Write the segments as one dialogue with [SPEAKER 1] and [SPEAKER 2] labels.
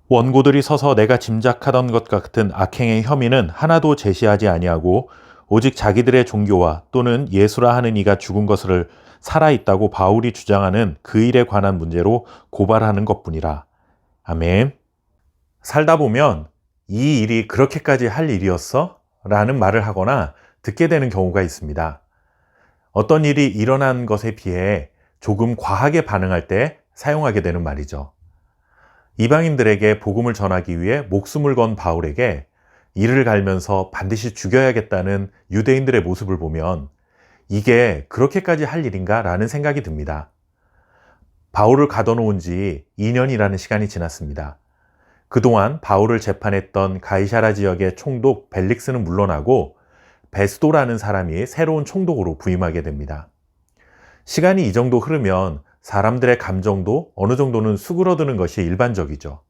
[SPEAKER 1] 원고들이 서서 내가 짐작하던 것 같은 악행의 혐의는 하나도 제시하지 아니하고 오직 자기들의 종교와 또는 예수라 하는 이가 죽은 것을 살아있다고 바울이 주장하는 그 일에 관한 문제로 고발하는 것뿐이라. 아멘. 살다 보면 이 일이 그렇게까지 할 일이었어? 라는 말을 하거나 듣게 되는 경우가 있습니다. 어떤 일이 일어난 것에 비해 조금 과하게 반응할 때 사용하게 되는 말이죠. 이방인들에게 복음을 전하기 위해 목숨을 건 바울에게 이를 갈면서 반드시 죽여야겠다는 유대인들의 모습을 보면 이게 그렇게까지 할 일인가? 라는 생각이 듭니다. 바울을 가둬놓은 지 2년이라는 시간이 지났습니다. 그동안 바울을 재판했던 가이사라 지역의 총독 벨릭스는 물러나고 베스도라는 사람이 새로운 총독으로 부임하게 됩니다. 시간이 이 정도 흐르면 사람들의 감정도 어느 정도는 수그러드는 것이 일반적이죠.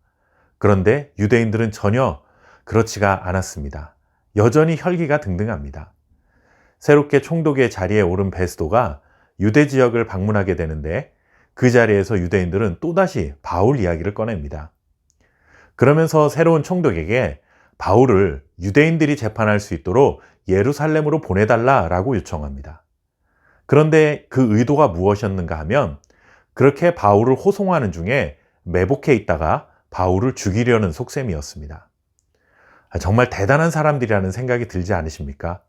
[SPEAKER 1] 그런데 유대인들은 전혀 그렇지가 않았습니다. 여전히 혈기가 등등합니다. 새롭게 총독의 자리에 오른 베스도가 유대 지역을 방문하게 되는데 그 자리에서 유대인들은 또다시 바울 이야기를 꺼냅니다. 그러면서 새로운 총독에게 바울을 유대인들이 재판할 수 있도록 예루살렘으로 보내달라라고 요청합니다. 그런데 그 의도가 무엇이었는가 하면 그렇게 바울을 호송하는 중에 매복해 있다가 바울을 죽이려는 속셈이었습니다. 정말 대단한 사람들이라는 생각이 들지 않으십니까?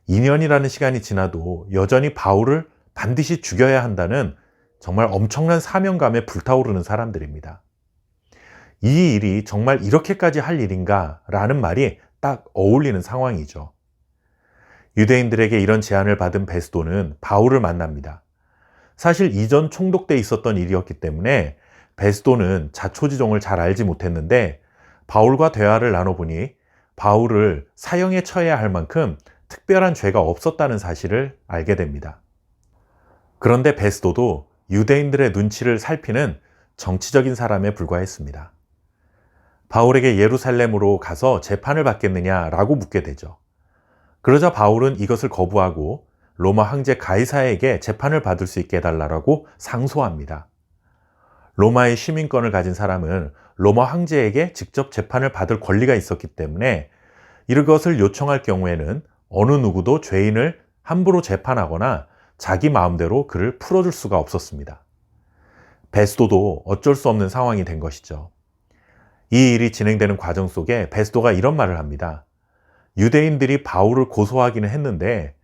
[SPEAKER 1] 2년이라는 시간이 지나도 여전히 바울을 반드시 죽여야 한다는 정말 엄청난 사명감에 불타오르는 사람들입니다. 이 일이 정말 이렇게까지 할 일인가? 라는 말이 딱 어울리는 상황이죠. 유대인들에게 이런 제안을 받은 베스도는 바울을 만납니다. 사실 이전 총독 때 있었던 일이었기 때문에 베스도는 자초지종을 잘 알지 못했는데 바울과 대화를 나눠보니 바울을 사형에 처해야 할 만큼 특별한 죄가 없었다는 사실을 알게 됩니다. 그런데 베스도도 유대인들의 눈치를 살피는 정치적인 사람에 불과했습니다. 바울에게 예루살렘으로 가서 재판을 받겠느냐라고 묻게 되죠. 그러자 바울은 이것을 거부하고 로마 황제 가이사에게 재판을 받을 수 있게 해달라고 상소합니다. 로마의 시민권을 가진 사람은 로마 황제에게 직접 재판을 받을 권리가 있었기 때문에 이것을 요청할 경우에는 어느 누구도 죄인을 함부로 재판하거나 자기 마음대로 그를 풀어줄 수가 없었습니다. 베스도도 어쩔 수 없는 상황이 된 것이죠. 이 일이 진행되는 과정 속에 베스도가 이런 말을 합니다. 유대인들이 바울을 고소하기는 했는데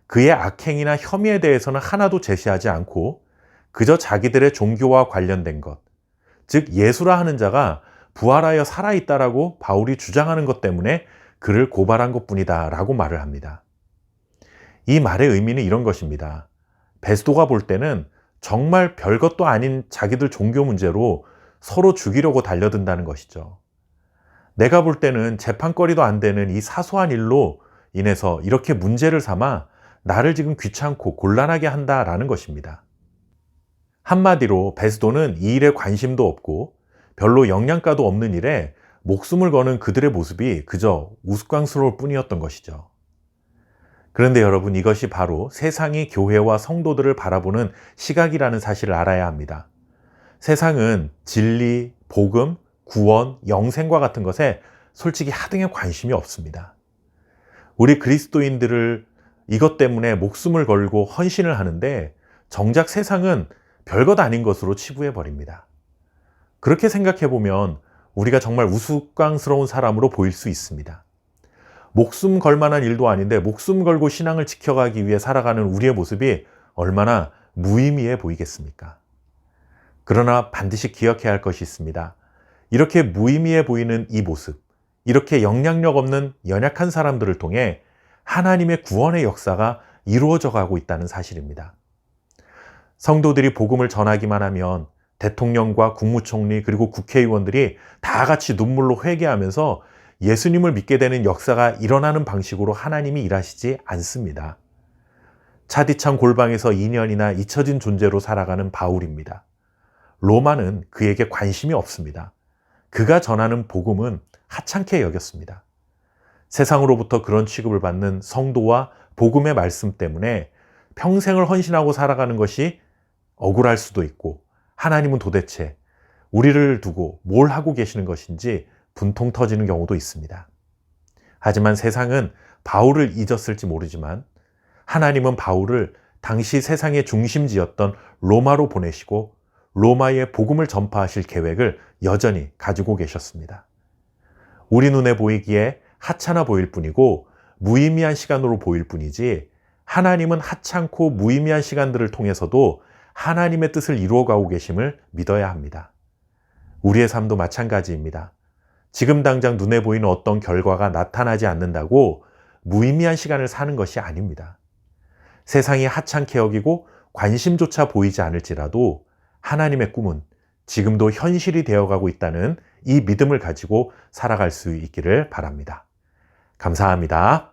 [SPEAKER 1] 그의 악행이나 혐의에 대해서는 하나도 제시하지 않고 그저 자기들의 종교와 관련된 것, 즉 예수라 하는 자가 부활하여 살아있다라고 바울이 주장하는 것 때문에 그를 고발한 것뿐이다 라고 말을 합니다. 이 말의 의미는 이런 것입니다. 베스도가 볼 때는 정말 별것도 아닌 자기들 종교 문제로 서로 죽이려고 달려든다는 것이죠. 내가 볼 때는 재판거리도 안 되는 이 사소한 일로 인해서 이렇게 문제를 삼아 나를 지금 귀찮고 곤란하게 한다라는 것입니다. 한마디로 베스도는 이 일에 관심도 없고 별로 영양가도 없는 일에 목숨을 거는 그들의 모습이 그저 우스꽝스러울 뿐이었던 것이죠. 그런데 여러분, 이것이 바로 세상이 교회와 성도들을 바라보는 시각이라는 사실을 알아야 합니다. 세상은 진리, 복음, 구원, 영생과 같은 것에 솔직히 하등에 관심이 없습니다. 우리 그리스도인들을 이것 때문에 목숨을 걸고 헌신을 하는데 정작 세상은 별것 아닌 것으로 치부해 버립니다. 그렇게 생각해 보면 우리가 정말 우스꽝스러운 사람으로 보일 수 있습니다. 목숨 걸 만한 일도 아닌데 목숨 걸고 신앙을 지켜가기 위해 살아가는 우리의 모습이 얼마나 무의미해 보이겠습니까? 그러나 반드시 기억해야 할 것이 있습니다. 이렇게 무의미해 보이는 이 모습, 이렇게 영향력 없는 연약한 사람들을 통해 하나님의 구원의 역사가 이루어져 가고 있다는 사실입니다. 성도들이 복음을 전하기만 하면 대통령과 국무총리 그리고 국회의원들이 다 같이 눈물로 회개하면서 예수님을 믿게 되는 역사가 일어나는 방식으로 하나님이 일하시지 않습니다. 차디찬 골방에서 2년이나 잊혀진 존재로 살아가는 바울입니다. 로마는 그에게 관심이 없습니다. 그가 전하는 복음은 하찮게 여겼습니다. 세상으로부터 그런 취급을 받는 성도와 복음의 말씀 때문에 평생을 헌신하고 살아가는 것이 억울할 수도 있고, 하나님은 도대체 우리를 두고 뭘 하고 계시는 것인지 분통 터지는 경우도 있습니다. 하지만 세상은 바울을 잊었을지 모르지만 하나님은 바울을 당시 세상의 중심지였던 로마로 보내시고 로마에 복음을 전파하실 계획을 여전히 가지고 계셨습니다. 우리 눈에 보이기에 하찮아 보일 뿐이고 무의미한 시간으로 보일 뿐이지 하나님은 하찮고 무의미한 시간들을 통해서도 하나님의 뜻을 이루어가고 계심을 믿어야 합니다. 우리의 삶도 마찬가지입니다. 지금 당장 눈에 보이는 어떤 결과가 나타나지 않는다고 무의미한 시간을 사는 것이 아닙니다. 세상이 하찮게 여기고 관심조차 보이지 않을지라도 하나님의 꿈은 지금도 현실이 되어가고 있다는 이 믿음을 가지고 살아갈 수 있기를 바랍니다. 감사합니다.